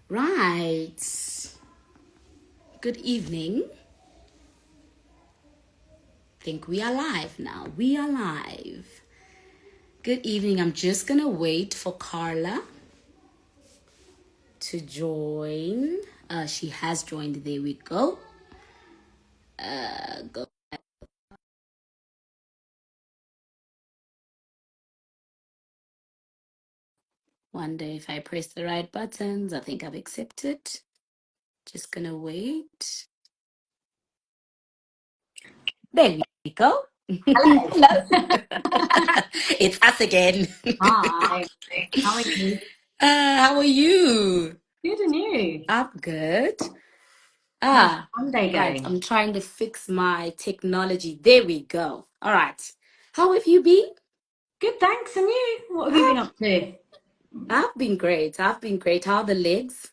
Right. Good evening. Think we are live now. We are live. Good evening. I'm just gonna wait for Carla to join. She has joined. There we go. Go. Wonder if I press the right buttons. I think I've accepted. Just gonna wait. There we go. Hello. Hello. It's us again. Hi. How are you? How are you? Good, and you? I'm good. How's Ah, Monday right. going? I'm trying to fix my technology. There we go. All right. How have you been? Good, thanks. And you? What have you been Ah, up to? I've been great. I've been great. How are the legs?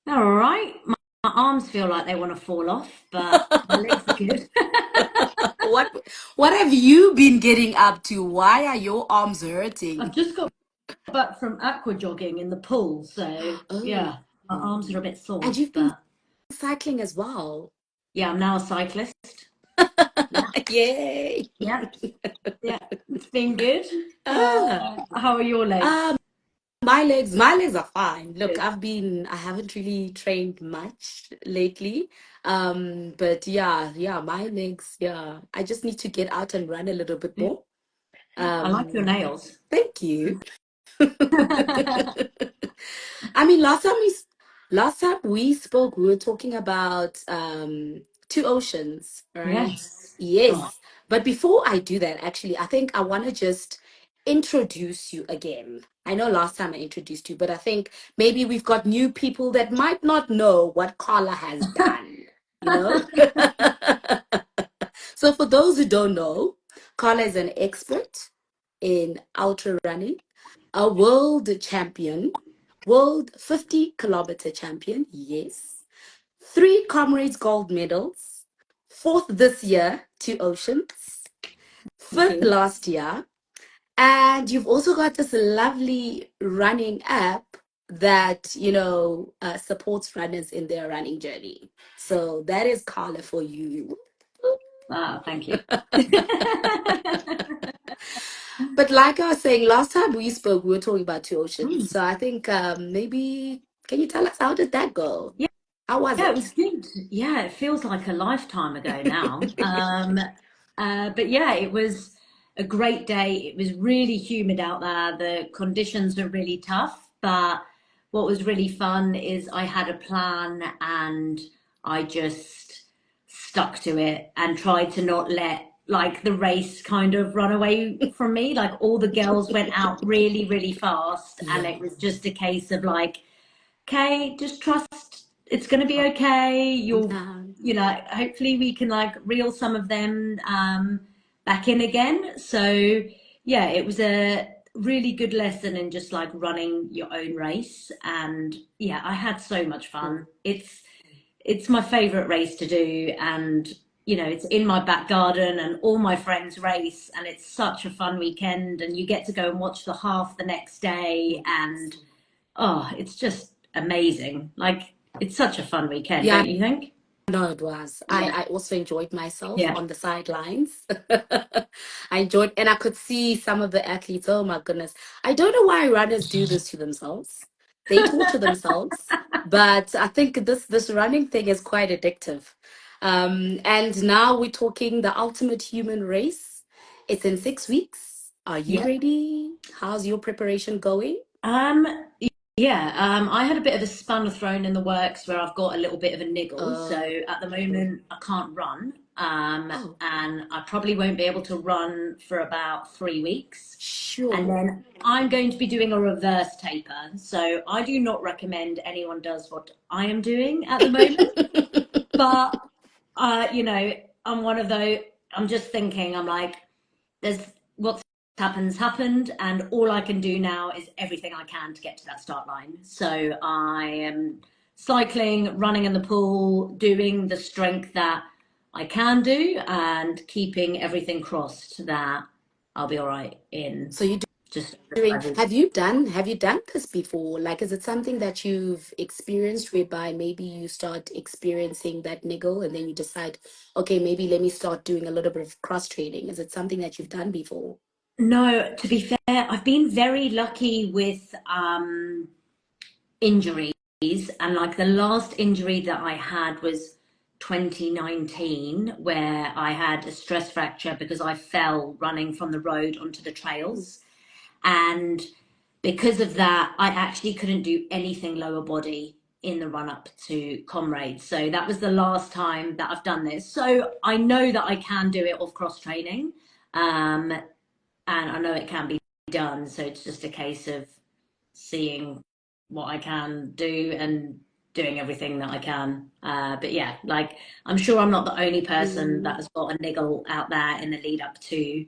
All right. My arms feel like they want to fall off, but my legs are good. What what have you been getting up to? Why are your arms hurting? I've just got back from aqua jogging in the pool, so Oh, yeah, my arms are a bit and sore, you've been but cycling as well. yeah, I'm now a cyclist. Yeah, Yay. yeah, yeah. It's been good. Ah, How are your legs? um, my legs are fine. Look, Good. I haven't really trained much lately. But yeah, my legs, yeah. I just need to get out and run a little bit Yeah. more. I like your Um, nails. Thank you. I mean, last time we spoke, we were talking about two oceans, right? Yes. God. Yes. But before I do that, actually, I think I want to just introduce you again. I know last time I introduced you, but I think maybe we've got new people that might not know what Carla has done, you know? So for those who don't know, Carla is an expert in ultra running, a world champion, world 50-kilometer champion, yes, three Comrades gold medals, fourth this year, two oceans, Thank fifth you. last year, and you've also got this lovely running app that, supports runners in their running journey. So that is Carla for you. Ah, thank you. But like I was saying, last time we spoke, we were talking about two oceans. Mm. So I think maybe can you tell us how did that go? Yeah, How was yeah, it was it? good. Yeah, it feels like a lifetime ago now. But yeah, it was a great day. It was really humid out there. The conditions were really tough, but what was really fun is I had a plan and I just stuck to it and tried to not let like the race kind of run away from me. Like all the girls went out really, really fast, and Yeah. it was just a case of like, okay, just trust it's going to be okay. Calm You'll, down. hopefully we can like reel some of them back in again. So, yeah, it was a really good lesson in just like running your own race. And yeah, I had so much fun. It's my favorite race to do. And, it's in my back garden and all my friends race. And it's such a fun weekend. And you get to go and watch the half the next day. And oh, it's just amazing. Like, it's such a fun weekend, Yeah, don't you think? no, it was. Yeah. I also enjoyed myself Yeah. on the sidelines. I enjoyed, and I could see some of the athletes. Oh my goodness. I don't know why runners do this to themselves. They torture themselves, but I think this running thing is quite addictive. And now we're talking the ultimate human race. It's in 6 weeks. Are you Yeah. ready? How's your preparation going? Um, yeah, I had a bit of a spanner thrown in the works where I've got a little bit of a niggle. So Uh, at the moment, I can't run. oh, And I probably won't be able to run for about 3 weeks. And sure. then I'm going to be doing a reverse taper. So I do not recommend anyone does what I am doing at the moment. But you know, I'm one of those. I'm just thinking. I'm like, there's what's happened, and all I can do now is everything I can to get to that start line. So I am cycling, running in the pool, doing the strength that I can do, and keeping everything crossed that I'll be all right in So you just Doing, overflows. have you done this before? Like, is it something that you've experienced whereby maybe you start experiencing that niggle and then you decide, okay, maybe let me start doing a little bit of cross training? Is it something that you've done before? No, to be fair, I've been very lucky with injuries, and like the last injury that I had was 2019, where I had a stress fracture because I fell running from the road onto the trails. And because of that, I actually couldn't do anything lower body in the run up to Comrades. So that was the last time that I've done this. So I know that I can do it off cross training. And I know it can be done. So it's just a case of seeing what I can do and doing everything that I can. But yeah, like I'm sure I'm not the only person that Mm, has got a niggle out there in the lead up to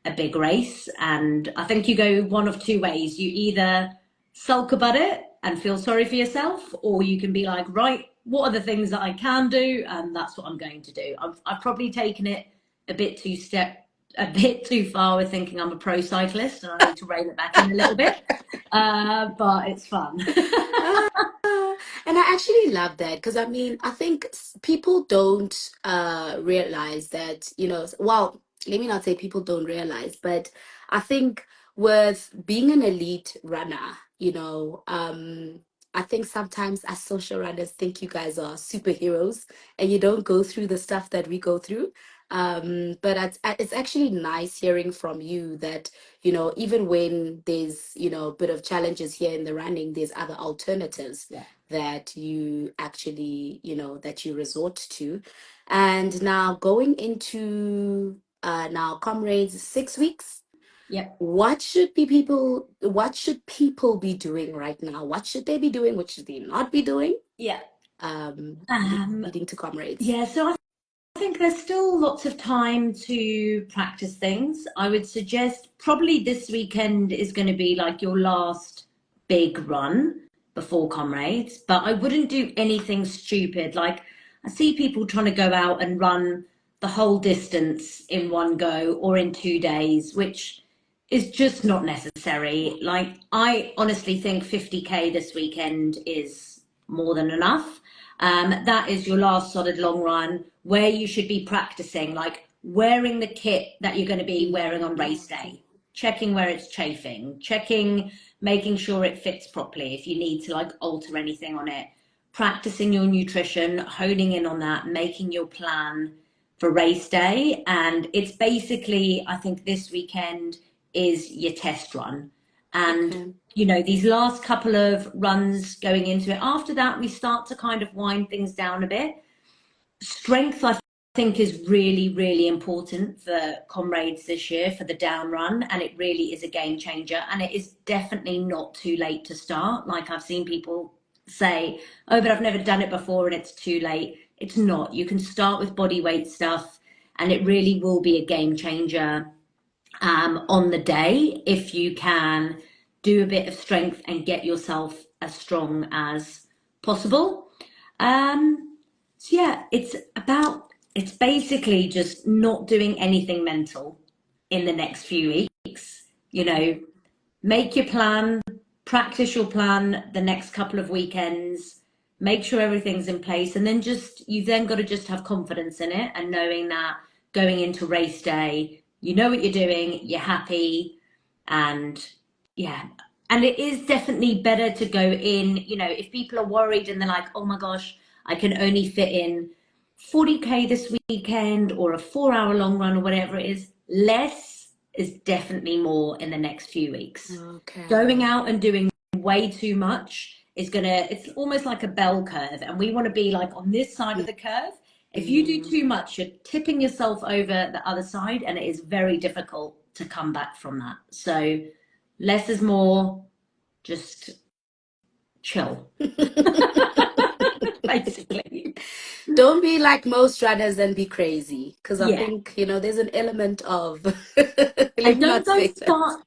a big race. And I think you go one of two ways. You either sulk about it and feel sorry for yourself, or you can be like, right, what are the things that I can do? And that's what I'm going to do. I've probably taken it a bit too a bit too far with thinking I'm a pro cyclist and I need to rein it back in a little bit. But it's fun. Ah, and I actually love that because I mean, I think people don't realize that, well, let me not say people don't realize, but I think with being an elite runner, I think sometimes as social runners think you guys are superheroes and you don't go through the stuff that we go through. But it's actually nice hearing from you that even when there's, a bit of challenges here in the running, there's other alternatives Yeah. that you actually, that you resort to. And now going into now comrades 6 weeks, Yep. what should people be doing right now? What should they be doing? What should they not be doing? Yeah. Um, Um, leading to comrades. yeah. So I think there's still lots of time to practice things. I would suggest probably this weekend is going to be like your last big run before Comrades, but I wouldn't do anything stupid. Like I see people trying to go out and run the whole distance in one go or in 2 days, which is just not necessary. Like I honestly think 50K this weekend is more than enough. That is your last solid long run where you should be practicing, like wearing the kit that you're going to be wearing on race day, checking where it's chafing, checking, making sure it fits properly if you need to like alter anything on it, practicing your nutrition, honing in on that, making your plan for race day. And it's basically, I think this weekend is your test run. And Okay. these last couple of runs going into it, after that, we start to kind of wind things down a bit. Strength, I think, is really, really important for Comrades this year for the down run, and it really is a game changer. And it is definitely not too late to start. Like I've seen people say, oh, but I've never done it before and it's too late. It's not. You can start with body weight stuff, and it really will be a game changer on the day if you can do a bit of strength and get yourself as strong as possible. So yeah, it's basically just not doing anything mental in the next few weeks. Make your plan, practice your plan the next couple of weekends, make sure everything's in place, and then you've then got to just have confidence in it and knowing that going into race day, you know what you're doing, you're happy, and yeah. And it is definitely better to go in, if people are worried and they're like, oh my gosh, I can only fit in 40K this weekend or a 4 hour long run or whatever it is, less is definitely more in the next few weeks. Going Okay. out and doing way too much it's almost like a bell curve, and we want to be like on this side of the curve. If you do Mm. too much, you're tipping yourself over the other side, and it is very difficult to come back from that. So less is more, just chill, basically. Don't be like most runners and be crazy. Because I Yeah. think, there's an element of, let And me not say that.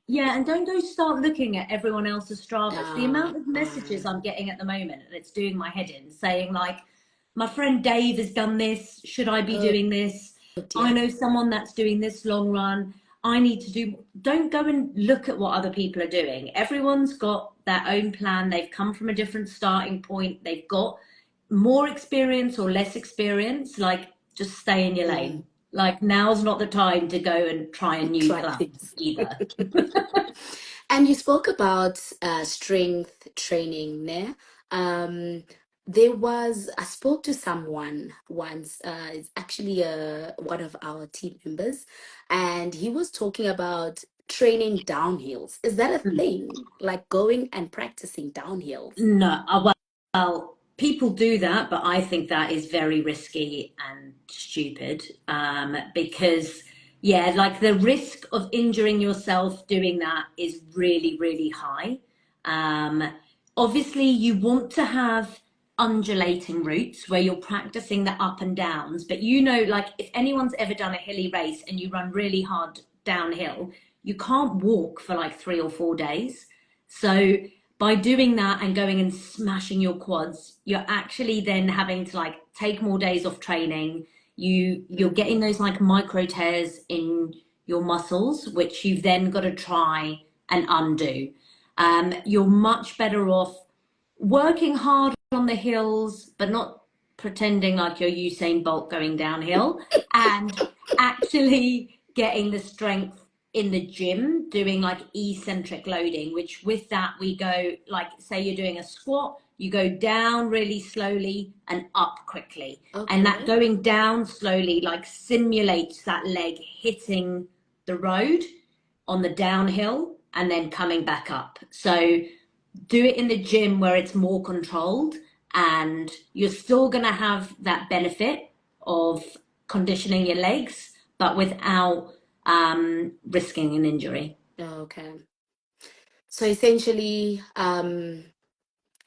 don't go start looking at everyone else's Stravas. The Uh, amount of uh, messages I'm getting at the moment, and it's doing my head in, saying like, my friend Dave has done this. Should I be oh doing this? I dear. know someone that's doing this long run. I need to do. Don't go and look at what other people are doing. Everyone's got their own plan. They've come from a different starting point. They've got more experience or less experience. Like, just stay in your Mm. lane. Like, now's not the time to go and try a new Try club things. either. And you spoke about strength training there. Um, I spoke to someone once, it's actually one of our team members, and he was talking about training downhills. Is that a thing? Like going and practicing downhills? No, well, people do that, but I think that is very risky and stupid. Because, yeah, like the risk of injuring yourself doing that is really, really high. Um, Obviously, you want to have undulating routes where you're practicing the up and downs, but like if anyone's ever done a hilly race and you run really hard downhill, you can't walk for like 3 or 4 days. So by doing that and going and smashing your quads, you're actually then having to like take more days off training. You're getting Mm. those like micro tears in your muscles, which you've then got to try and undo. You're much better off working hard on the hills, but not pretending like you're Usain Bolt going downhill, and actually getting the strength in the gym, doing like eccentric loading, which with that we go like, say you're doing a squat, you go down really slowly and up quickly. And that Okay. going down slowly like simulates that leg hitting the road on the downhill and then coming back up. So do it in the gym where it's more controlled, and you're still going to have that benefit of conditioning your legs, but without risking an injury. Okay. So essentially,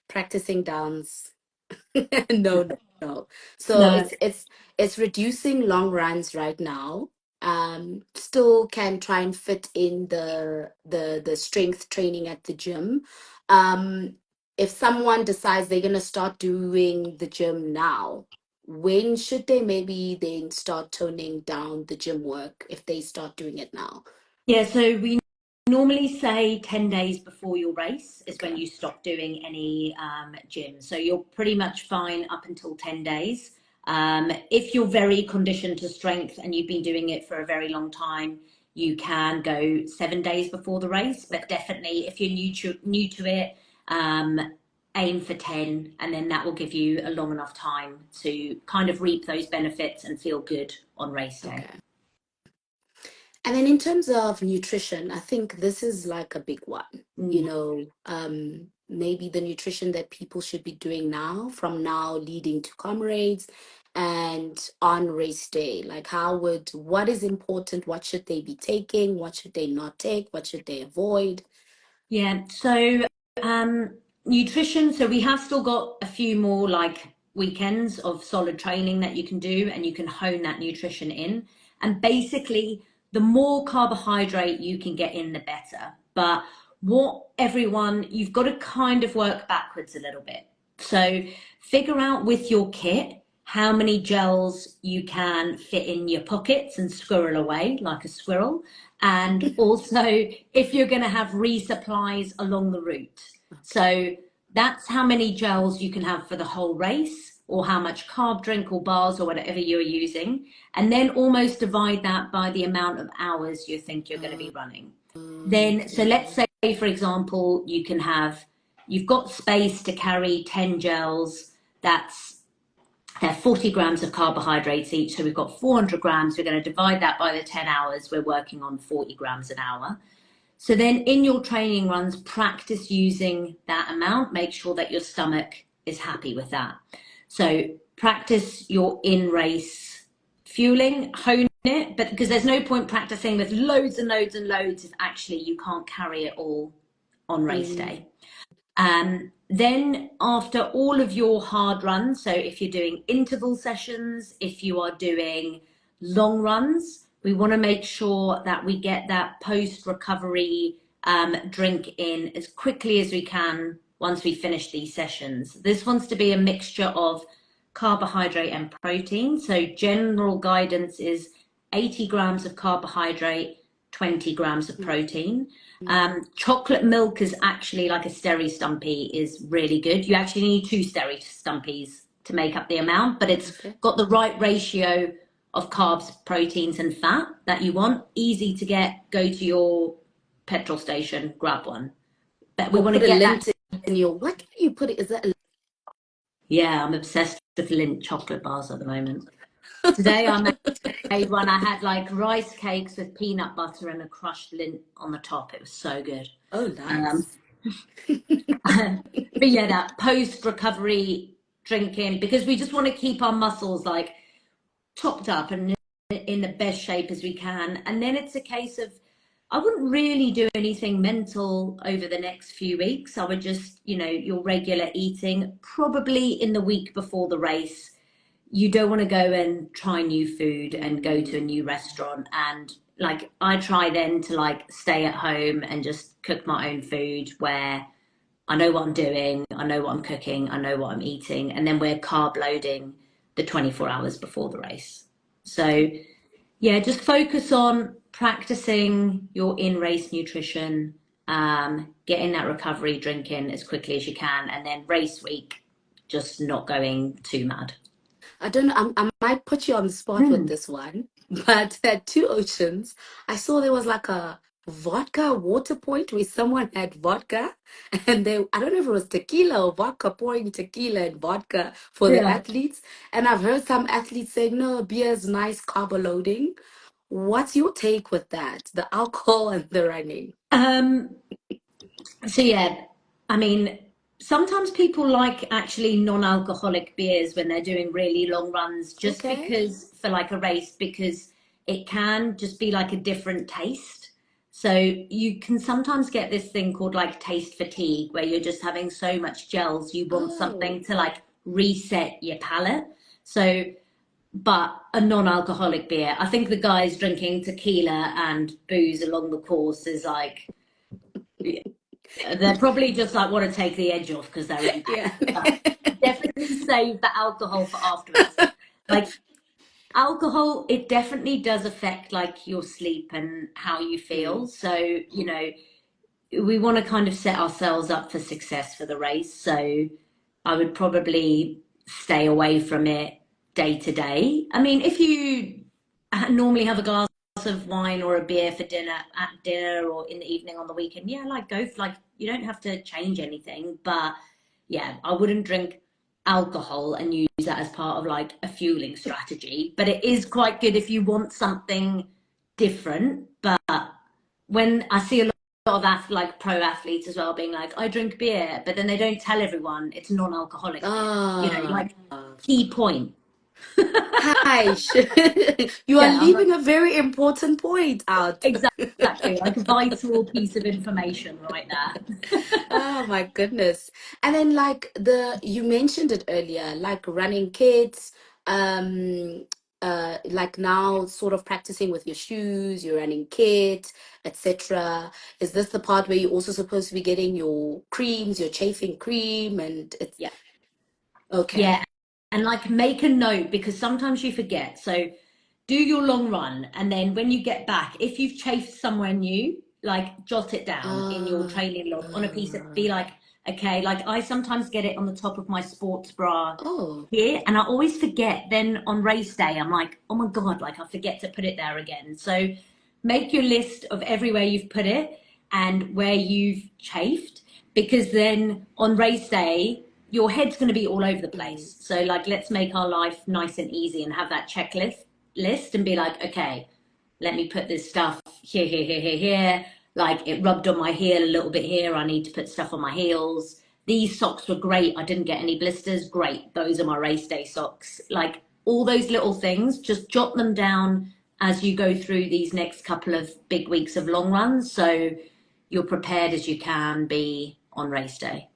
practicing dance. No, no, no. So No. it's reducing long runs right now. Still can try and fit in the strength training at the gym. Um, if someone decides they're gonna start doing the gym now, when should they maybe then start toning down the gym work if they start doing it now? Yeah, so we normally say 10 days before your race is when Okay. you stop doing any gym. So you're pretty much fine up until 10 days. If you're very conditioned to strength and you've been doing it for a very long time, you can go 7 days before the race. But Okay. definitely, if you're new to it, um, aim for 10, and then that will give you a long enough time to kind of reap those benefits and feel good on race day. Okay. And then in terms of nutrition, I think this is like a big one. Mm. Maybe the nutrition that people should be doing now, from now leading to comrades and on race day. Like what is important? What should they be taking? What should they not take? What should they avoid? Yeah, so nutrition, so we have still got a few more like weekends of solid training that you can do, and you can hone that nutrition in. And basically, the more carbohydrate you can get in, the better. But you've got to kind of work backwards a little bit. So figure out with your kit how many gels you can fit in your pockets and squirrel away like a squirrel, and also if you're going to have resupplies along the route. So that's how many gels you can have for the whole race, or how much carb drink or bars or whatever you're using, and then almost divide that by the amount of hours you think you're going to be running. Then, so let's Okay. say, for example, you've got space to carry 10 gels. That's 40 grams of carbohydrates each. So we've got 400 grams. We're going to divide that by the 10 hours. We're working on 40 grams an hour. So then in your training runs, practice using that amount. Make sure that your stomach is happy with that. So practice your in race fueling, hone it, but because there's no point practicing with loads and loads and loads if actually you can't carry it all on race Mm. day. Then after all of your hard runs, so if you're doing interval sessions, if you are doing long runs, we want to make sure that we get that post recovery drink in as quickly as we can once we finish these sessions. This wants to be a mixture of carbohydrate and protein. So general guidance is 80 grams of carbohydrate, 20 grams of protein. Mm. Chocolate milk is actually like a steri stumpy is really good. You actually need two steri stumpies to make up the amount, but it's Okay. got the right ratio of carbs, proteins, and fat that you want. Easy to get. Go to your petrol station, grab one. But we Or want to put a get that. lint in your, what can you put it? Is that Yeah, I'm obsessed with Lindt chocolate bars at the moment. Today I made one. I had like rice cakes with peanut butter and a crushed Lindt on the top. It was so good. oh, Um, nice. but yeah, that post recovery drinking because we just want to keep our muscles like topped up and in the best shape as we can. And then it's a case of I wouldn't really do anything mental over the next few weeks. I would just, your regular eating, probably in the week before the race. You don't want to go and try new food and go to a Mm. new restaurant. And like, I try then to like stay at home and just cook my own food where I know what I'm doing, I know what I'm cooking, I know what I'm eating, and then we're carb loading the 24 hours before the race. So, Okay. yeah, just focus on practicing your in race nutrition, getting that recovery drink in as quickly as you can, and then race week, just not going too mad. I don't know. I might put you on the spot with this one, but at Two Oceans, I saw there was like a vodka water point where someone had vodka, and I don't know if it was tequila or vodka, pouring tequila and vodka for the Yeah. athletes. And I've heard some athletes saying, no, beer is nice carb loading. What's your take with that? The alcohol and the running. Um, So yeah, I mean, sometimes people like actually non-alcoholic beers when they're doing really long runs, just Okay. because for like a race, because it can just be like a different taste. So you can sometimes get this thing called like taste fatigue, where you're just having so much gels, you want Oh, something to like reset your palate. So, but a non-alcoholic beer, I think the guys drinking tequila and booze along the course is like they're probably just like want to take the edge off because they're impacted. yeah. But definitely save the alcohol for afterwards. Like alcohol, it definitely does affect like your sleep and how you Mm. feel. So, we want to kind of set ourselves up for success for the race. So I would probably stay away from it day to day. I mean, if you normally have a glass of wine or a beer for dinner at dinner or in the evening on the weekend, yeah, like go for like you don't have to change anything, but yeah, I wouldn't drink alcohol and use that as part of like a fueling strategy. But it is quite good if you want something different. But when I see a lot of like pro athletes as well being like, I drink beer, but then they don't tell everyone it's non-alcoholic beer. Ah. Like key point. Hi, you are Yeah, I'm like, leaving a very important point out. exactly, like a vital piece of information right there. Oh my goodness. And then like you mentioned it earlier, like running kits, um like now sort of practicing with your shoes, your running kit, etc. Is this the part where you're also supposed to be getting your creams, your chafing cream and it's Yeah. okay. Yeah, and like make a note because sometimes you forget. So do your long run, and then when you get back, if you've chafed somewhere new, like jot it down in your Uh, training log on a piece of, uh be like, okay, like I sometimes get it on the top of my sports bra oh. here, and I always forget. Then on race day, I'm like, oh my God, like I forget to put it there again. So make your list of everywhere you've put it and where you've chafed, because then on race day, your head's going to be all over the Mm. place. So like, let's make our life nice and easy and have that checklist and be like, okay, let me put this stuff here, here, here, here, here. Like it rubbed on my heel a little bit here. I need to put stuff on my heels. These socks were great. I didn't get any blisters. Great. Those are my race day socks. Like all those little things, just jot them down as you go through these next couple of big weeks of long runs. So you're prepared as you can be on race day.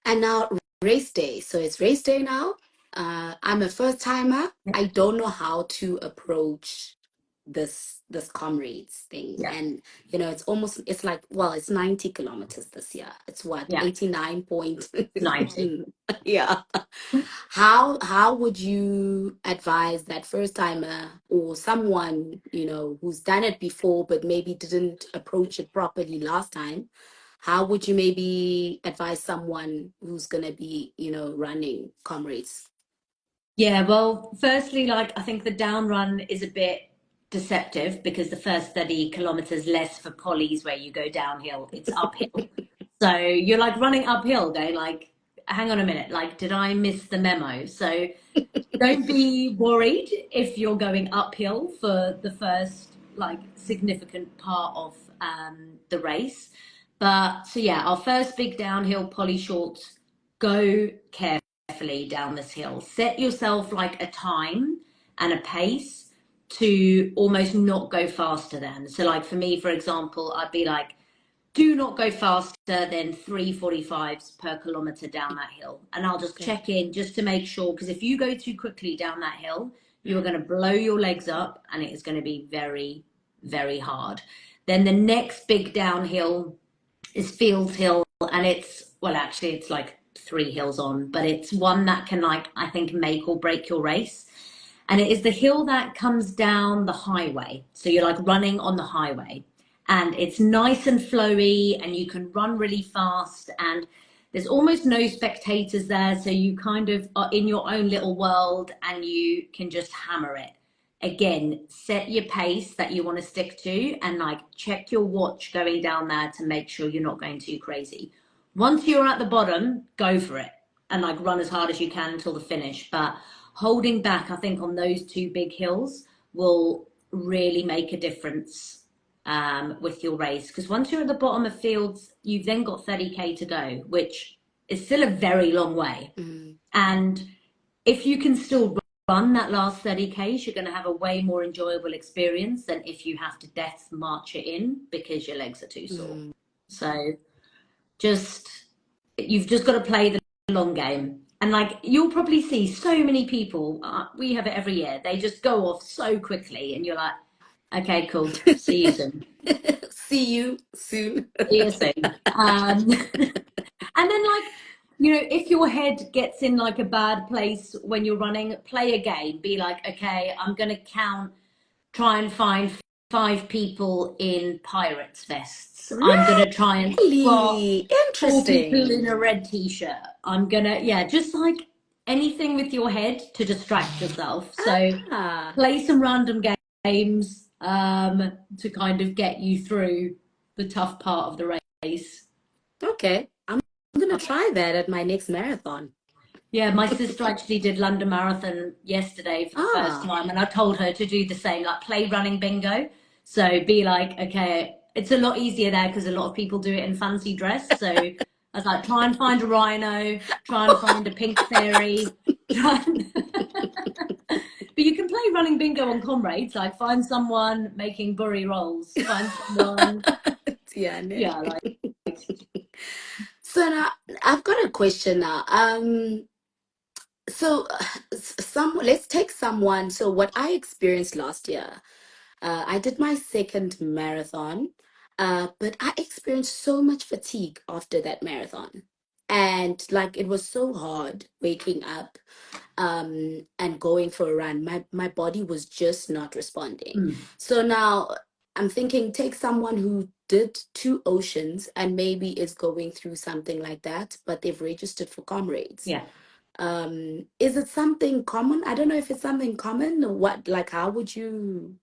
And now race day. So it's race day now. I'm a first timer. I don't know how to approach this comrades thing. Yeah, And it's like, well, it's 90 kilometers this year. It's what, yeah, 89 point. 90. Yeah. How would you advise that first timer, or someone, who's done it before but maybe didn't approach it properly last time? How would you maybe advise someone who's gonna be, running comrades? Yeah, well, firstly, like I think the down run is a bit deceptive because the first 30 kilometers less for polys where you go downhill, it's uphill. So you're like running uphill, going like, hang on a minute, like, did I miss the memo? So don't be worried if you're going uphill for the first like significant part of the race. But so yeah, our first big downhill poly shorts, go carefully down this hill. Set yourself like a time and a pace to almost not go faster than. So like for me, for example, I'd be like, do not go faster than 3:45s per kilometer down that hill. And I'll just Okay. check in just to make sure, because if you go too quickly down that hill, you're going to blow your legs up and it is going to be very, very hard. Then the next big downhill is Fields Hill, and it's, well, actually, it's like 3 hills on, but it's one that can, like, I think, make or break your race. And it is the hill that comes down the highway. So you're like running on the highway and it's nice and flowy and you can run really fast and there's almost no spectators there. So you kind of are in your own little world and you can just hammer it. Again, set your pace that you want to stick to and like check your watch going down there to make sure you're not going too crazy. Once you're at the bottom, go for it and like run as hard as you can until the finish. But holding back, I think, on those two big hills will really make a difference with your race. Because once you're at the bottom of fields, you've then got 30K to go, which is still a very long way. Mm, And if you can still run that last 30Ks, you're going to have a way more enjoyable experience than if you have to death march it in because your legs are too sore. mm. So just, you've just got to play the long game. And like you'll probably see so many people, we have it every year, they just go off so quickly and you're like, okay, cool, see you soon. See you soon. See you soon. And then like, if your head gets in like a bad place when you're running, play a game. Be like, okay, I'm going to try and find 5 people in pirates vests. I'm going to try and spot Really 4 people in interesting. a red t-shirt. I'm gonna, yeah, just like anything with your head to distract yourself. So Ah, play some random games to kind of get you through the tough part of the race. okay. I'm gonna try that at my next marathon. Yeah, my sister actually did London Marathon yesterday for the first Ah, time, and I told her to do the same, like play running bingo. So be like, okay, it's a lot easier there because a lot of people do it in fancy dress. So I was like, try and find a rhino, try and find a pink fairy, try and... But you can play running bingo on comrades, like find someone making burry rolls, find someone, yeah. yeah, like, So now I've got a question now. So let's take someone. So what I experienced last year, I did my second marathon, but I experienced so much fatigue after that marathon. And like it was so hard waking up and going for a run. My body was just not responding. mm, So now I'm thinking take someone who did two oceans and maybe is going through something like that, but they've registered for comrades. yeah. Is it something common? I don't know if it's something common or what, like how would you?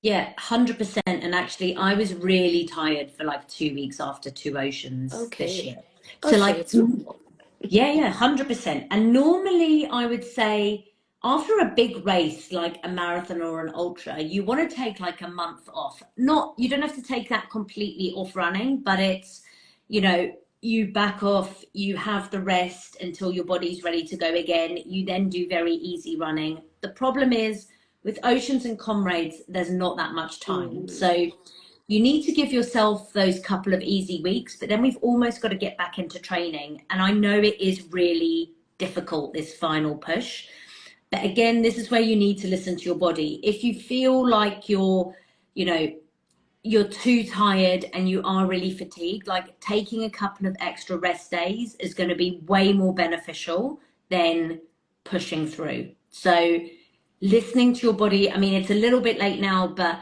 Yeah, 100%. And actually, I was really tired for like 2 weeks after two oceans this Okay. year. Oh, So, so like, it's normal. yeah, yeah, 100%. And normally, I would say after a big race like a marathon or an ultra, you want to take like a month off. Not, you don't have to take that completely off running, but it's, you know, you back off, you have the rest until your body's ready to go again. You then do very easy running. The problem is with oceans and comrades, there's not that much time. Mm, So you need to give yourself those couple of easy weeks, but then we've almost got to get back into training. And I know it is really difficult, this final push. But again, this is where you need to listen to your body. If you feel like you know, you're too tired and you are really fatigued, like taking a couple of extra rest days is going to be way more beneficial than pushing through. So, listening to your body, I mean, it's a little bit late now, but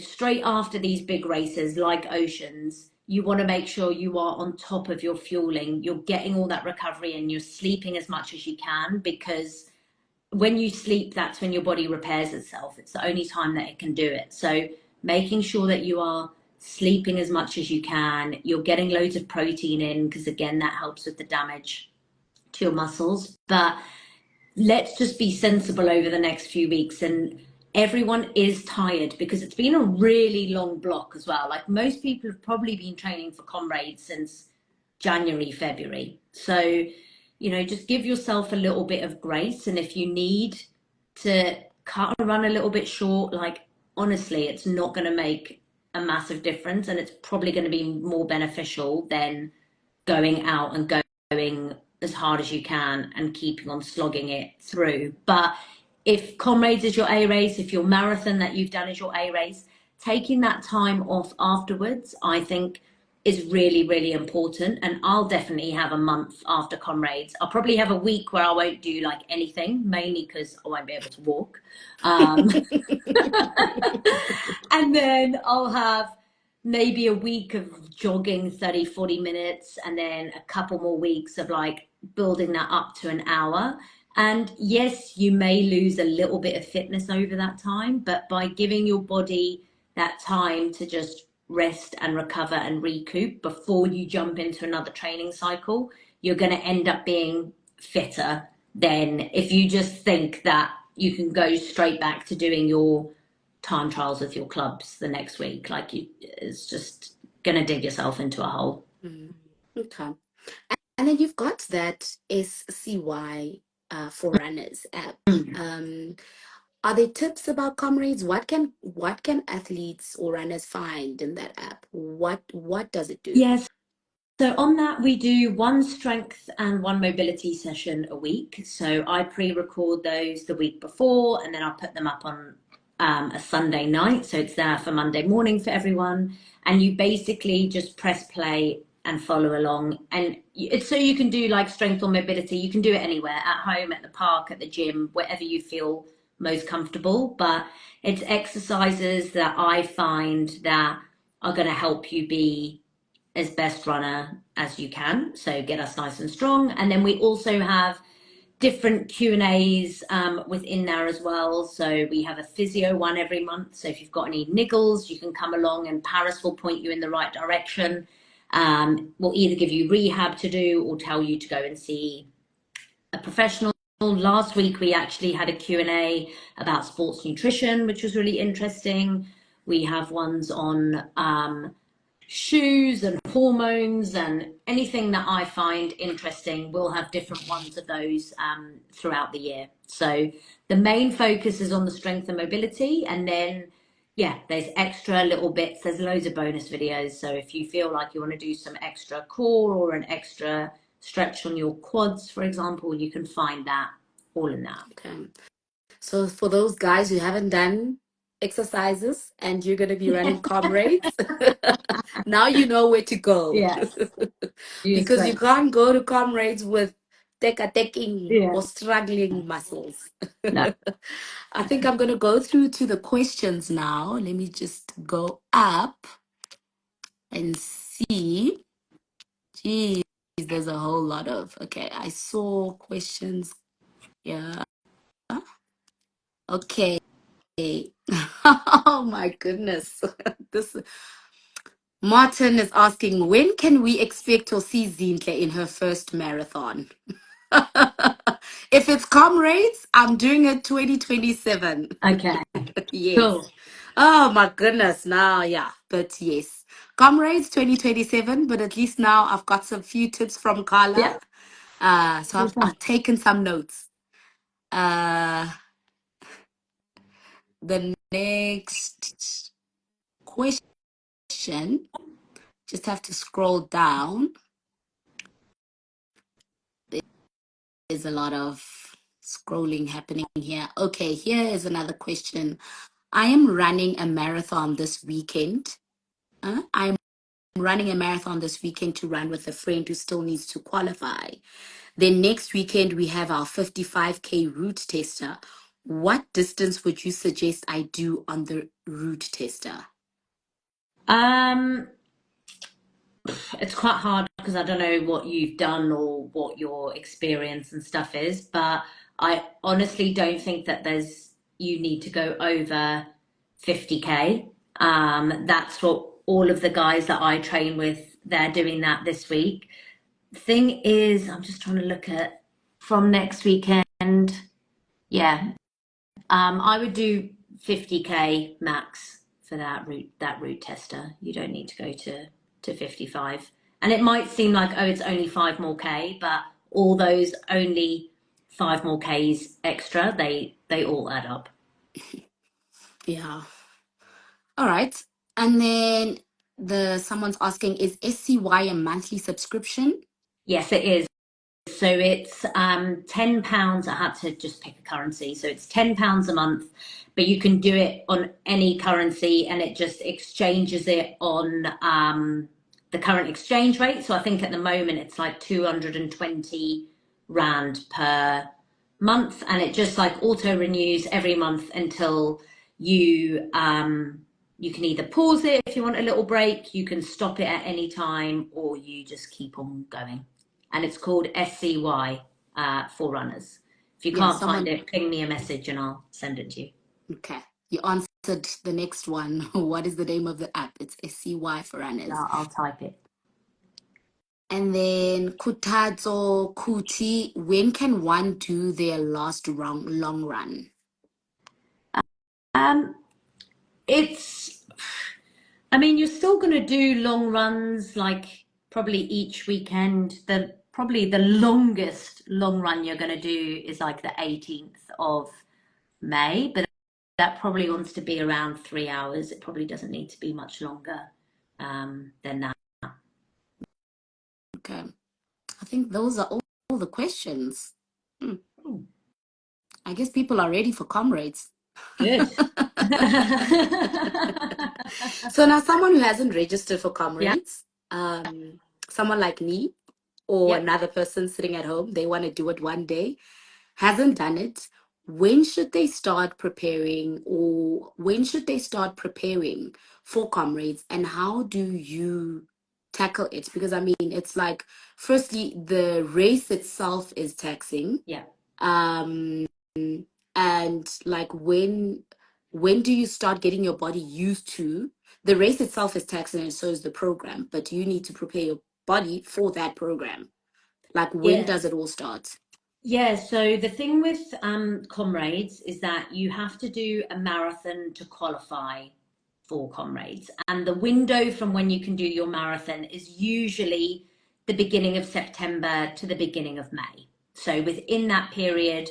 straight after these big races like Oceans, you want to make sure you are on top of your fueling, you're getting all that recovery and you're sleeping as much as you can, because when you sleep, that's when your body repairs itself. It's the only time that it can do it. So making sure that you are sleeping as much as you can, you're getting loads of protein in, because again, that helps with the damage to your muscles. But let's just be sensible over the next few weeks. And everyone is tired because it's been a really long block as well. Like, most people have probably been training for Comrades since January, February. So, just give yourself a little bit of grace. And if you need to cut a run a little bit short, like, honestly, it's not going to make a massive difference. And it's probably going to be more beneficial than going out and going as hard as you can and keeping on slogging it through. But if Comrades is your A race, if your marathon that you've done is your A race, taking that time off afterwards, I think, is really, really important. And I'll definitely have a month after Comrades. I'll probably have a week where I won't do like anything, mainly because I won't be able to walk. Um, and then I'll have maybe a week of jogging 30, 40 minutes, and then a couple more weeks of like building that up to an hour. And yes, you may lose a little bit of fitness over that time, but by giving your body that time to just rest and recover and recoup before you jump into another training cycle, you're going to end up being fitter than if you just think that you can go straight back to doing your time trials with your clubs the next week. Like, it's just gonna dig yourself into a hole. Mm. Okay. And then you've got that SCY for runners app. Mm. Um, are there tips about Comrades? What can athletes or runners find in that app? What does it do? Yes. So on that, we do one strength and one mobility session a week. So I pre-record those the week before, and then I'll put them up on a Sunday night. So it's there for Monday morning for everyone. And you basically just press play and follow along. And it's so you can do like strength or mobility. You can do it anywhere, at home, at the park, at the gym, wherever you feel most comfortable. But it's exercises that I find that are going to help you be as best runner as you can, so get us nice and strong. And then we also have different Q&As within there as well. So we have a physio one every month, so if you've got any niggles, you can come along and Paris will point you in the right direction. We'll either give you rehab to do or tell you to go and see a professional. Last week we actually had a Q&A about sports nutrition, which was really interesting. We have ones on shoes and hormones and anything that I find interesting. We'll have different ones of those throughout the year. So the main focus is on the strength and mobility, and then there's extra little bits. There's loads of bonus videos. So if you feel like you want to do some extra core or an extra stretch on your quads, for example, you can find that all in that. Okay. So for those guys who haven't done exercises and you're going to be running Comrades, now you know where to go. Yes, use Because you strength. can't go to Comrades with taking Yeah. or struggling muscles. No. I think I'm going to go through to the questions now. Let me just go up and see. Geez, there's a whole lot of. Okay, I saw questions. Yeah. Okay. Oh my goodness. This Martin is asking, when can we expect to see Zintle in her first marathon? If it's Comrades, I'm doing it 2027. Okay. Yes. Cool. Oh my goodness. Now, yeah. But yes. Comrades 2027. But at least now I've got some few tips from Carla. Yeah. So I've taken some notes. The next question, just have to scroll down. There's a lot of Scrolling happening here. Okay, here is another question. I am running a marathon this weekend. I'm running a marathon this weekend to run with a friend who still needs to qualify. Then next weekend, we have our 55K route tester. What distance would you suggest I do on the route tester? Um, it's quite hard because I don't know what you've done or what your experience and stuff is, but I honestly don't think that you need to go over 50K. That's what all of the guys that I train with, they're doing that this week. Thing is, I'm just trying to look at from next weekend. Yeah, I would do 50K max for that route tester. You don't need to go to 55. And it might seem like, oh, it's only 5 more K, but all those only 5 more Ks extra, they all add up. Yeah. All right. And then someone's asking, is SCY a monthly subscription? Yes, it is. So it's £10. I had to just pick a currency. So it's £10 a month, but you can do it on any currency and it just exchanges it on the current exchange rate. So I think at the moment it's like 220 Rand per month, and it just like auto renews every month until you can either pause it if you want a little break, you can stop it at any time, or you just keep on going. And it's called SCY for runners. If you Yeah, can't find someone. it, ping me a message and I'll send it to you. Okay. You answered the next one. What is the name of the app? It's SCY for runners. Yeah, I'll type it. And then Kutazo Kuti, when can one do their last long run? Um, it's, I mean, you're still going to do long runs like probably each weekend. Probably the longest long run you're going to do is like the 18th of May, but that probably wants to be around 3 hours. It probably doesn't need to be much longer than that. Okay. I think those are all the questions. Hmm. I guess people are ready for comrades. Good. So now someone who hasn't registered for Yeah. comrades, someone like me or Yep. another person sitting at home, they want to do it one day, hasn't done it. When should they start preparing, or when should they start preparing for comrades, and how do you tackle it? Because I mean, it's like, firstly, the race itself is taxing. Yeah. Um, and like when do you start getting your body used to the race itself is taxing, and so is the program, but you need to prepare your body for that program. Like, when Yeah. does it all start? Yeah, so the thing with comrades is that you have to do a marathon to qualify for comrades. And the window from when you can do your marathon is usually the beginning of September to the beginning of May. So within that period,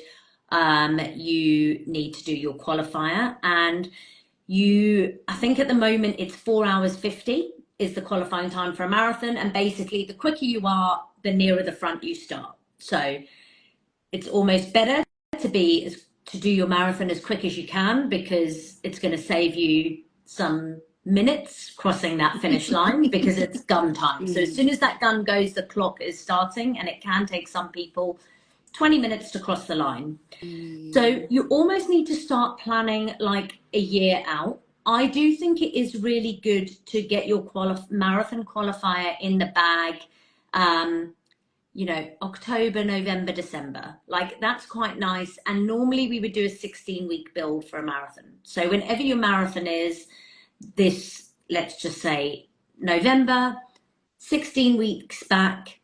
you need to do your qualifier. And I think at the moment it's 4 hours 50 is the qualifying time for a marathon. And basically, the quicker you are, the nearer the front you start. So it's almost better to do your marathon as quick as you can, because it's going to save you some minutes crossing that finish line, because it's gun time. So as Mm, soon as that gun goes, the clock is starting, and it can take some people 20 minutes to cross the line. So mm, you almost need to start planning like a year out. I do think it is really good to get your marathon qualifier in the bag, um, October, November, December. Like, that's quite nice. And normally we would do a 16-week build for a marathon. So whenever your marathon is this, let's just say November, 16 weeks back,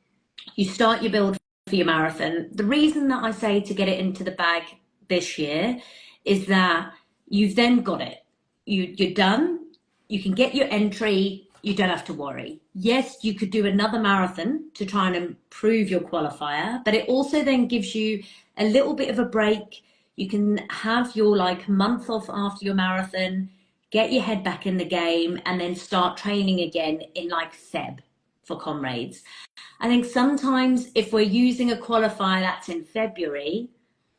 you start your build for your marathon. The reason that I say to get it into the bag this year is that you've then got it. You're done. You can get your entry. You don't have to worry. Yes, you could do another marathon to try and improve your qualifier, but it also then gives you a little bit of a break. You can have your like month off after your marathon, get your head back in the game, and then start training again in like Feb for comrades. I think sometimes if we're using a qualifier that's in February,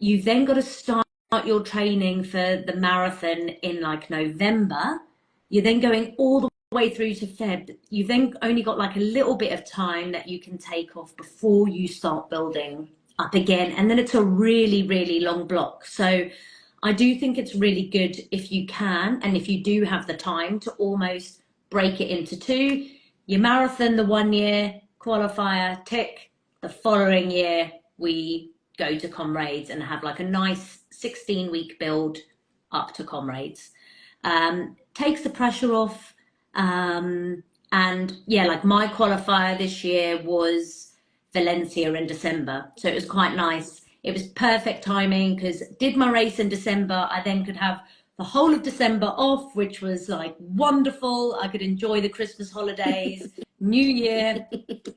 you've then got to start your training for the marathon in like November. You're then going all the way through to Feb. You've then only got like a little bit of time that you can take off before you start building up again. And then it's a really, really long block. So I do think it's really good if you can, and if you do have the time, to almost break it into two. Your marathon the 1 year, qualifier, tick. The following year, we go to Comrades and have like a nice 16-week build up to Comrades. Takes the pressure off. And yeah, like my qualifier this year was Valencia in December. So it was quite nice. It was perfect timing because did my race in December, I then could have the whole of December off, which was like wonderful. I could enjoy the Christmas holidays, New Year.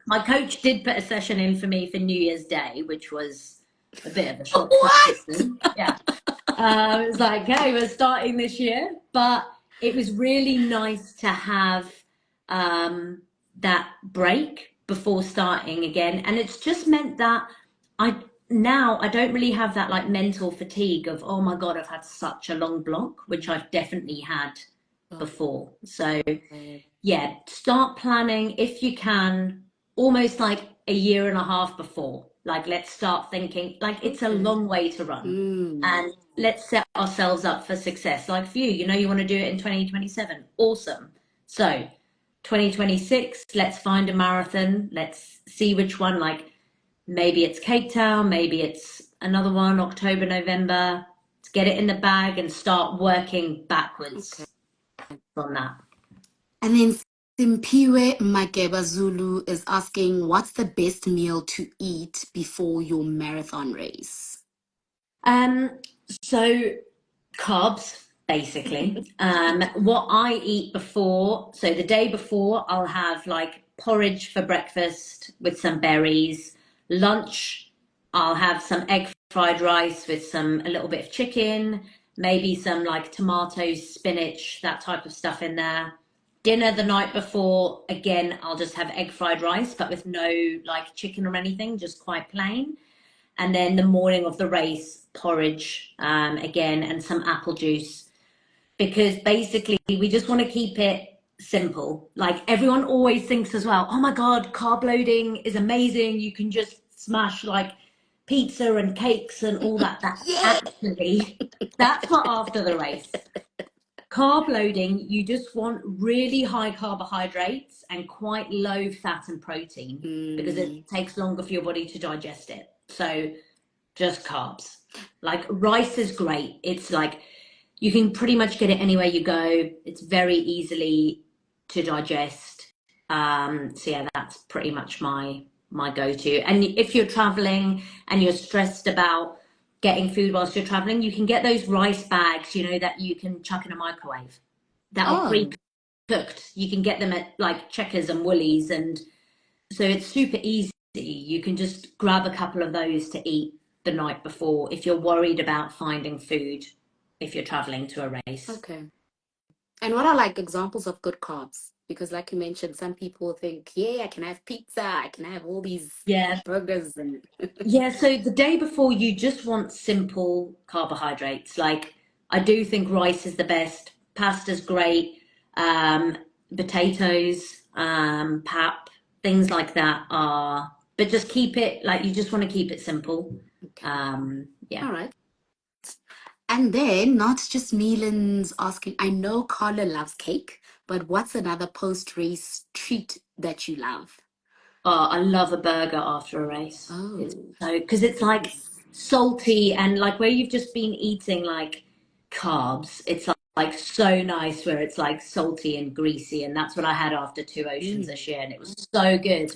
My coach did put a session in for me for New Year's Day, which was a bit of a shock to the What? system. Yeah. It was like, hey, we're starting this year. But it was really nice to have that break before starting again. And it's just meant that I don't really have that like mental fatigue of, oh my God, I've had such a long block, which I've definitely had before. So yeah, start planning if you can, almost like a year and a half before. Like, let's start thinking, like, it's a Okay. long way to run. Mm. And let's set ourselves up for success. Like for you, you want to do it in 2027. Awesome. So 2026, let's find a marathon. Let's see which one, like maybe it's Cape Town, maybe it's another one, October, November. Let's get it in the bag and start working Okay. backwards from that. And then Simpiwe Mageba Zulu is asking, what's the best meal to eat before your marathon race? Um, so carbs, basically. What I eat before, so the day before, I'll have like porridge for breakfast with some berries. Lunch, I'll have some egg fried rice with a little bit of chicken, maybe some like tomatoes, spinach, that type of stuff in there. Dinner the night before, again, I'll just have egg fried rice, but with no like chicken or anything, just quite plain. And then the morning of the race, porridge again, and some apple juice, because basically we just want to keep it simple. Like everyone always thinks as well, oh my God, carb loading is amazing, you can just smash like pizza and cakes and all that. Yeah. Actually, that's for after the race. Carb loading, you just want really high carbohydrates and quite low fat and protein, because Mm. it takes longer for your body to digest it. So just carbs. Like rice is great. It's like you can pretty much get it anywhere you go. It's very easily to digest. So yeah, that's pretty much my go-to. And if you're traveling and you're stressed about getting food whilst you're traveling, you can get those rice bags, that you can chuck in a microwave that are Oh, pre-cooked. You can get them at like Checkers and Woolies, and so it's super easy. You can just grab a couple of those to eat the night before if you're worried about finding food if you're traveling to a race. okay. And what are like examples of good carbs? Because like you mentioned, some people think, yeah, I can have pizza, I can have all these Yeah. burgers and Yeah, so the day before you just want simple carbohydrates. Like I do think rice is the best, pasta's great, um, potatoes, pap, things like that are, but just keep it like you just want to keep it simple. okay. Yeah. All right. And then not just Milan's asking, I know Carla loves cake, but what's another post-race treat that you love? Oh, I love a burger after a race. It's Oh, so because it's like nice. salty and like where you've just been eating like carbs. It's like so nice where it's like salty and greasy, and that's what I had after Two Oceans Mm, this year, and it was so good.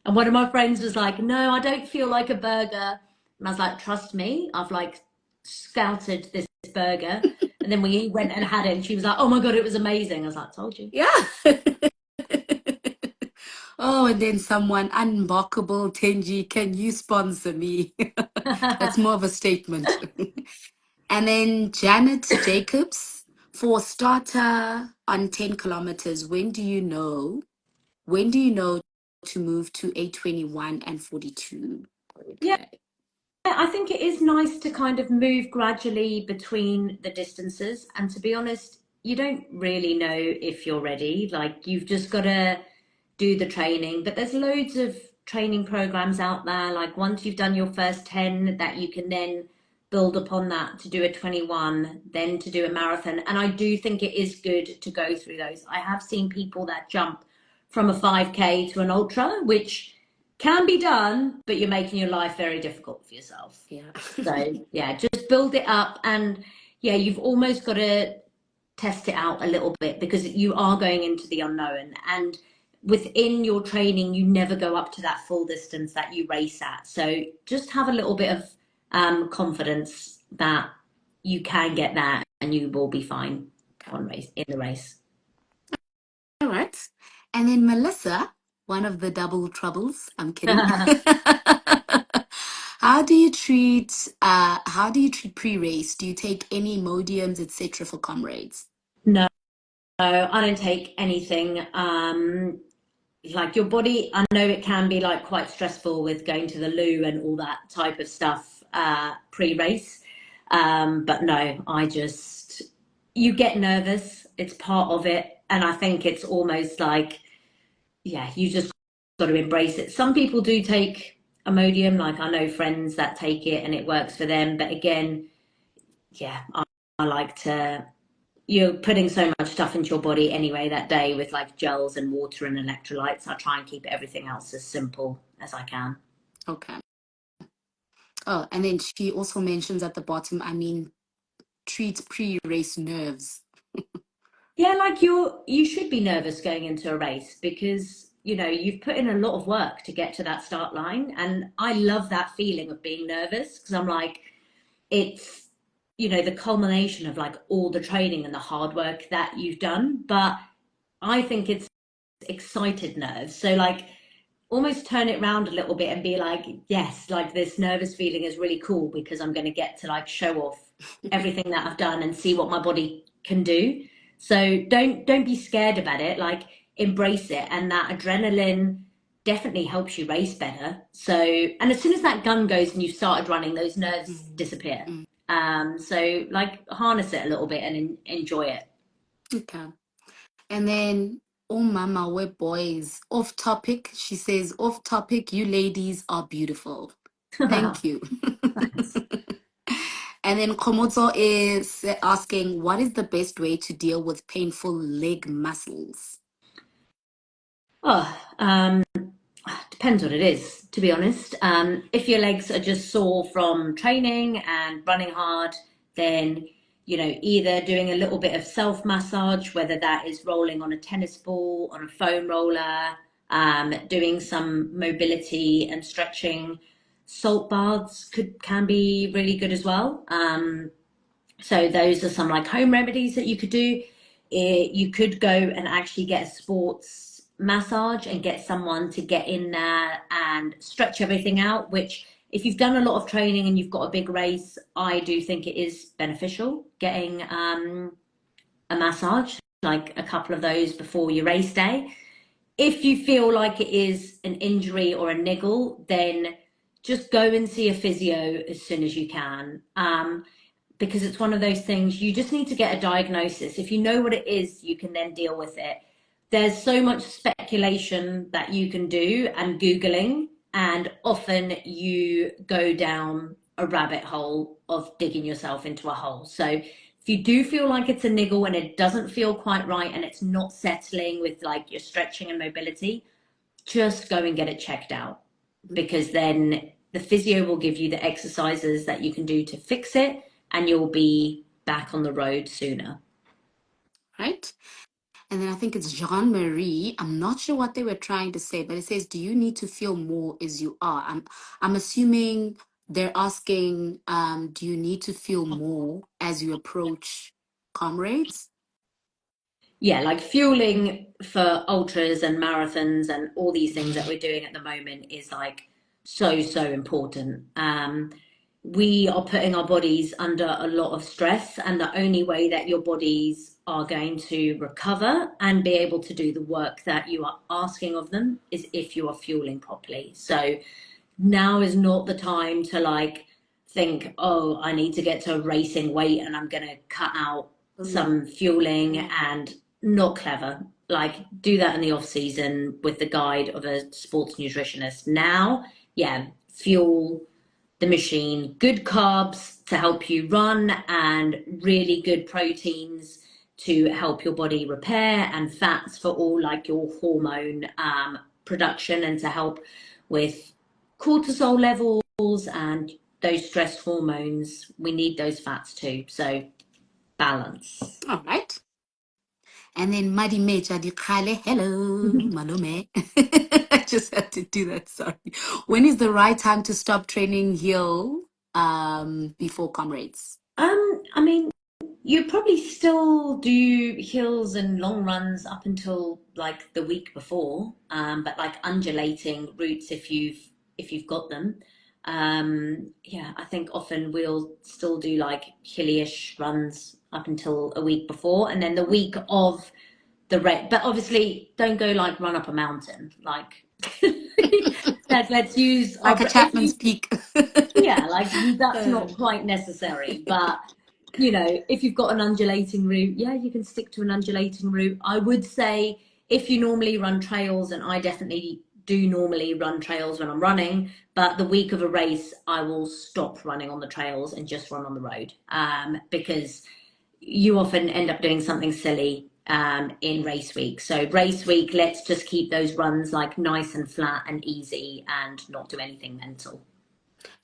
And one of my friends was like, "No, I don't feel like a burger," and I was like, "Trust me, I've like scouted this burger." And then we went and had it, and she was like, "Oh my God, it was amazing." I was like, "Told you." yeah. Oh, and then someone, unbockable Tenji, can you sponsor me? That's more of a statement. And then Janet Jacobs, for starter on 10 kilometers, when do you know to move to 8:21 and 42? Yeah. Okay. I think it is nice to kind of move gradually between the distances. And to be honest, you don't really know if you're ready. Like, you've just got to do the training. But there's loads of training programs out there. Like, once you've done your first 10, that you can then build upon that to do a 21, then to do a marathon. And I do think it is good to go through those. I have seen people that jump from a 5K to an ultra, which can be done, but you're making your life very difficult for yourself. Yeah. So yeah, just build it up, and yeah, you've almost got to test it out a little bit because you are going into the unknown. And within your training, you never go up to that full distance that you race at. So just have a little bit of confidence that you can get that and you will be fine on race in the race. All right. And then Melissa, one of the double troubles. I'm kidding. How do you treat pre-race? Do you take any Imodiums, etc. for comrades? No, I don't take anything. Like, your body, I know it can be like quite stressful with going to the loo and all that type of stuff pre-race. But no, you get nervous. It's part of it. And I think it's almost like, yeah, you just got to embrace it. Some people do take Imodium, like I know friends that take it and it works for them. But again, yeah, I like to, you're putting so much stuff into your body anyway that day with like gels and water and electrolytes. I try and keep everything else as simple as I can. Okay. Oh, and then she also mentions at the bottom, treat pre-race nerves. Yeah, like, you should be nervous going into a race because you've put in a lot of work to get to that start line, and I love that feeling of being nervous because I'm like, it's the culmination of like all the training and the hard work that you've done. But I think it's excited nerves. So, like, almost turn it around a little bit and be like, yes, like, this nervous feeling is really cool because I'm going to get to like show off everything that I've done and see what my body can do. So don't be scared about it. Like, embrace it, and that adrenaline definitely helps you race better. So, and as soon as that gun goes and you've started running, those nerves Mm, disappear. mm. So, like, harness it a little bit and enjoy it. Okay. And then, oh mama, we're boys. Off topic. She says, off topic, you ladies are beautiful. Thank you. And then Komoto is asking, what is the best way to deal with painful leg muscles? Oh, depends what it is, to be honest. If your legs are just sore from training and running hard, then either doing a little bit of self massage, whether that is rolling on a tennis ball, on a foam roller, doing some mobility and stretching. Salt baths can be really good as well. So those are some like home remedies that you could do. You could go and actually get a sports massage and get someone to get in there and stretch everything out, which, if you've done a lot of training and you've got a big race, I do think it is beneficial getting a massage, like a couple of those before your race day. If you feel like it is an injury or a niggle, then just go and see a physio as soon as you can. Because it's one of those things, you just need to get a diagnosis. If you know what it is, you can then deal with it. There's so much speculation that you can do and Googling, and often you go down a rabbit hole of digging yourself into a hole. So if you do feel like it's a niggle and it doesn't feel quite right and it's not settling with like your stretching and mobility, just go and get it checked out, because then the physio will give you the exercises that you can do to fix it, and you'll be back on the road sooner. Right? And then I think it's Jean Marie. I'm not sure what they were trying to say, but it says, "Do you need to feel more as you are?" I'm assuming they're asking, do you need to feel more as you approach comrades? Yeah, like, fueling for ultras and marathons and all these things that we're doing at the moment is like so important. We are putting our bodies under a lot of stress, and the only way that your bodies are going to recover and be able to do the work that you are asking of them is if you are fueling properly. So now is not the time to like think, oh, I need to get to a racing weight and I'm going to cut out Oh, no. some fueling, and not clever. Like, do that in the off season with the guide of a sports nutritionist. Now, yeah, fuel the machine, good carbs to help you run, and really good proteins to help your body repair, and fats for all like your hormone production and to help with cortisol levels and those stress hormones. We need those fats too. So balance. All right. And then Madi Mecha Dikale, hello, Malome. I just had to do that, sorry. When is the right time to stop training hill before comrades? I mean, you probably still do hills and long runs up until like the week before, but like undulating routes if you've got them. Yeah, I think often we'll still do like hilly-ish runs up until a week before, and then the week of the race. But obviously, don't go like run up a mountain. Like, let's use Like our a if Chapman's you Peak. yeah, like that's Uh, not quite necessary, but you know, if you've got an undulating route, yeah, you can stick to an undulating route. I would say if you normally run trails, and I definitely do normally run trails when I'm running, but the week of a race, I will stop running on the trails and just run on the road, because you often end up doing something silly in race week. So race week, let's just keep those runs like nice and flat and easy and not do anything mental.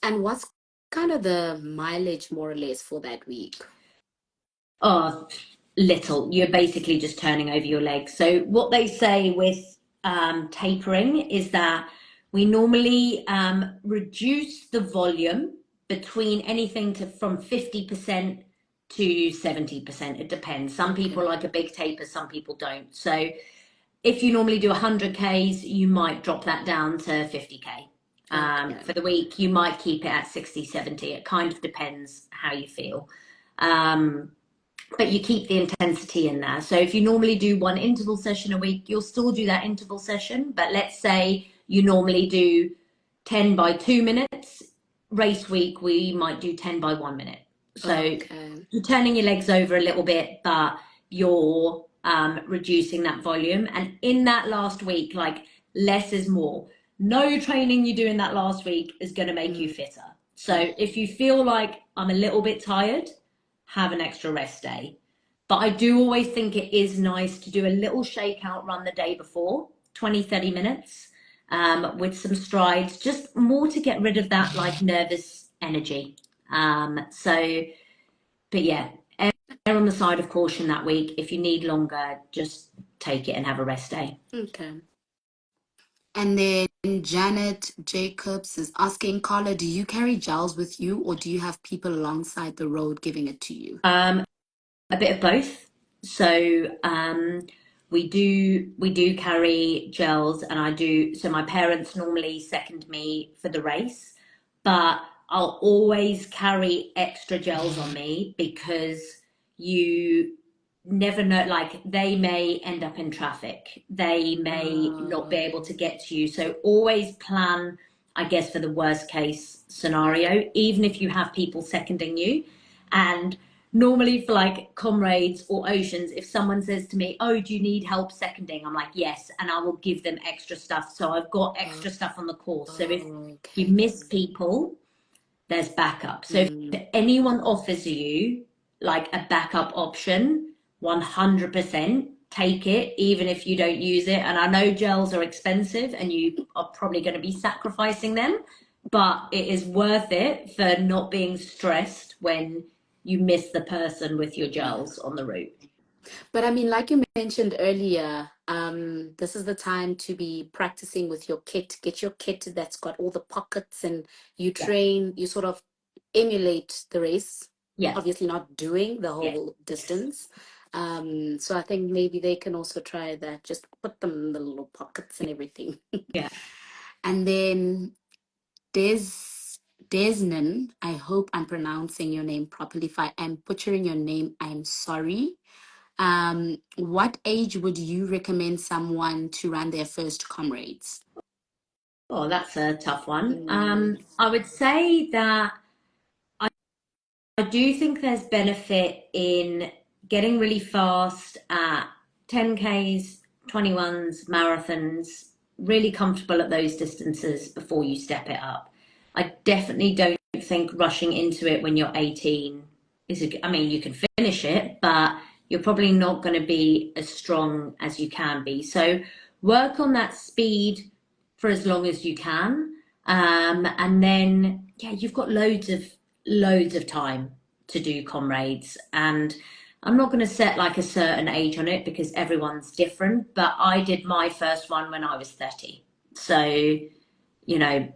and what's kind of the mileage more or less for that week? Oh, little. You're basically just turning over your legs. So what they say with tapering is that we normally reduce the volume between anything to from 50% to 70%. It depends. Some people Okay. like a big taper, some people don't. So if you normally do 100 Ks, you might drop that down to 50K. Okay. For the week, you might keep it at 60, 70. It kind of depends how you feel. Um, but you keep the intensity in there. So if you normally do one interval session a week, you'll still do that interval session. But let's say you normally do 10 by 2 minutes. Race week, we might do 10 by 1 minute. So Okay. you're turning your legs over a little bit, but you're reducing that volume. And in that last week, like less is more. No training you do in that last week is going to make you Mm, fitter. So mm. if you feel like I'm a little bit tired, have an extra rest day. But I do always think it is nice to do a little shakeout run the day before, 20, 30 minutes, with some strides, just more to get rid of that like nervous energy. So, but yeah, err on the side of caution that week. If you need longer, just take it and have a rest day. Okay. And then Janet Jacobs is asking, Carla, do you carry gels with you or do you have people alongside the road giving it to you? A bit of both. So we do carry gels, and I do. So my parents normally second me for the race, but I'll always carry extra gels on me because you never know. Like they may end up in traffic, they may not be able to get to you. So always plan, I guess, for the worst case scenario, even if you have people seconding you. And normally for like comrades or oceans, if someone says to me, oh, do you need help seconding, I'm like, yes, and I will give them extra stuff. So I've got Oh, extra stuff on the course. So if you okay. miss people, there's backup. So Mm. if anyone offers you like a backup option, 100% take it, even if you don't use it. And I know gels are expensive and you are probably going to be sacrificing them, but it is worth it for not being stressed when you miss the person with your Yeah. gels on the route. But I mean, like you mentioned earlier, this is the time to be practicing with your kit. Get your kit that's got all the pockets and you Yeah, train, you sort of emulate the race, yeah, obviously not doing the yeah, whole yes, distance. So I think maybe they can also try that. Just put them in the little pockets and everything. yeah. And then Des Desnan, I hope I'm pronouncing your name properly. If I am butchering your name, I'm sorry. What age would you recommend someone to run their first comrades? Oh, that's a tough one. Mm, I would say that I do think there's benefit in getting really fast at 10Ks, 21s, marathons, really comfortable at those distances before you step it up. I definitely don't think rushing into it when you're 18 is I mean, you can finish it, but you're probably not going to be as strong as you can be. So work on that speed for as long as you can. And then, yeah, you've got loads of time to do comrades. And I'm not going to set like a certain age on it because everyone's different, but I did my first one when I was 30. So, you know,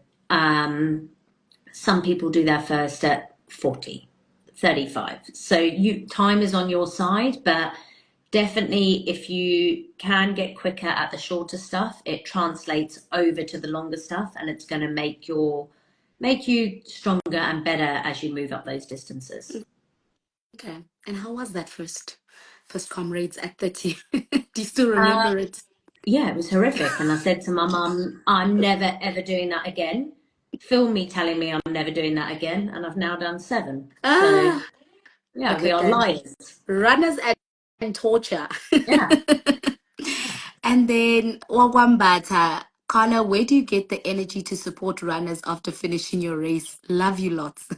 some people do their first at 40, 35. So time is on your side, but definitely if you can get quicker at the shorter stuff, it translates over to the longer stuff, and it's going to make you stronger and better as you move up those distances. Okay. And how was that first comrades at 30? Do you still Uh, remember it? yeah, it was horrific. And I said to my mum, I'm never ever doing that again. Film me telling me I'm never doing that again. And I've now done 7. So Ah, yeah, look we at are that. liars. Runners and torture. Yeah. And then Wagwambata, Carla, where do you get the energy to support runners after finishing your race? Love you lots.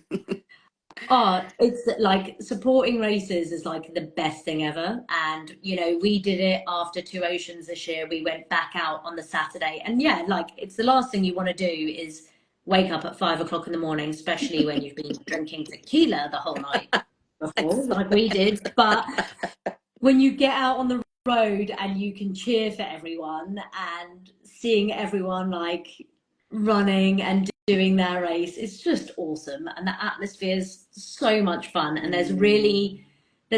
Oh, it's like supporting races is like the best thing ever. And, we did it after Two Oceans this year. We went back out on the Saturday. And yeah, like it's the last thing you want to do is wake up at 5 o'clock in the morning, especially when you've been drinking tequila the whole night before, Thanks. like we did. But when you get out on the road and you can cheer for everyone and seeing everyone like running and doing their race, it's just awesome. And the atmosphere is so much fun. And there's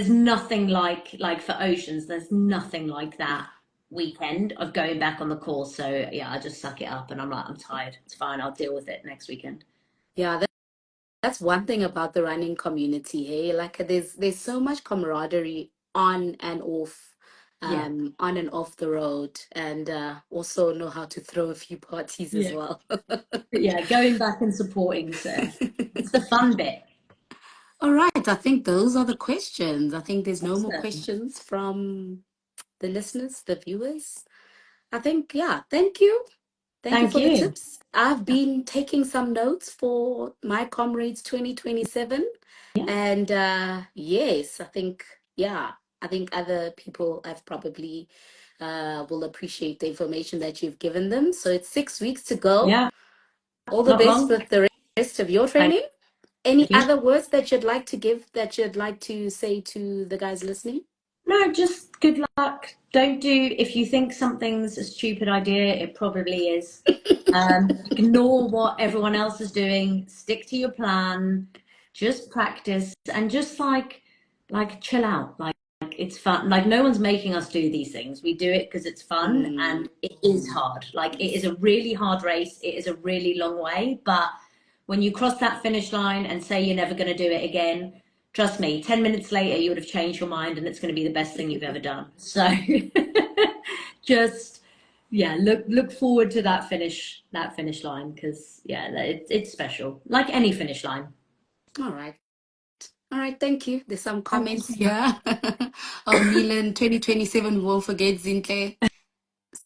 nothing like for Oceans, there's nothing like Yeah. that weekend of going back on the course. So yeah, I just suck it up and I'm like, I'm tired. It's fine. I'll deal with it next weekend. Yeah, that's one thing about the running community, hey? Like there's so much camaraderie Yeah. on and off the road, and also know how to throw a few parties as Yeah. well. But yeah, going back and supporting. So it's the fun bit. All right, I think those are the questions. I think there's no more Awesome. questions from the listeners, the viewers. I think, yeah, thank you. Thank you Thank for the you. tips. I've been taking some notes for my Comrades 2027. Yeah. And yes, I think other people have probably will appreciate the information that you've given them. So it's 6 weeks to go. Yeah. All the Not best long. with the rest of your Thank training. Any you. other words that you'd like to give, that you'd like to say to the guys listening? No, just good luck. Don't do, if you think something's a stupid idea, it probably is. Ignore what everyone else is doing. Stick to your plan. Just practice and just like chill out. Like it's fun. Like no one's making us do these things. We do it because it's fun Mm, and it is hard. Like it is a really hard race. It is a really long way, but when you cross that finish line and say you're never going to do it again, trust me, 10 minutes later, you would have changed your mind and it's going to be the best thing you've ever done. So just, yeah, look forward to that finish line because, yeah, it's special. Like any finish line. all right. All right, thank you. There's some Thank you comments so much. here. Oh, Milan, 2027, we won't forget Zintle.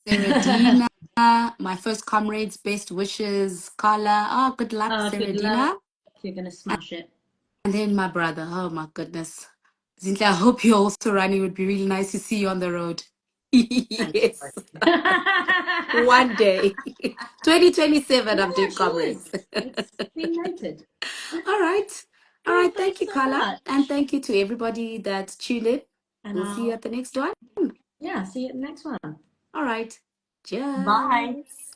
Seradina, my first comrades, best wishes. Carla, oh, good luck, Good luck. Seradina. You're going to smash it. And then my brother, oh my goodness. Zintle, I hope you're also running. It would be really nice to see you on the road. Thanks. Yes, one day. 2027, I'm Yeah, doing sure. comrades. It's been noted. All right. All Cool. right. Thank Thanks you, so Carla. And much. thank you to everybody that tuned in. And We'll see you I'll, at the next one. yeah, see you at the next one. All right. Bye. Cheers.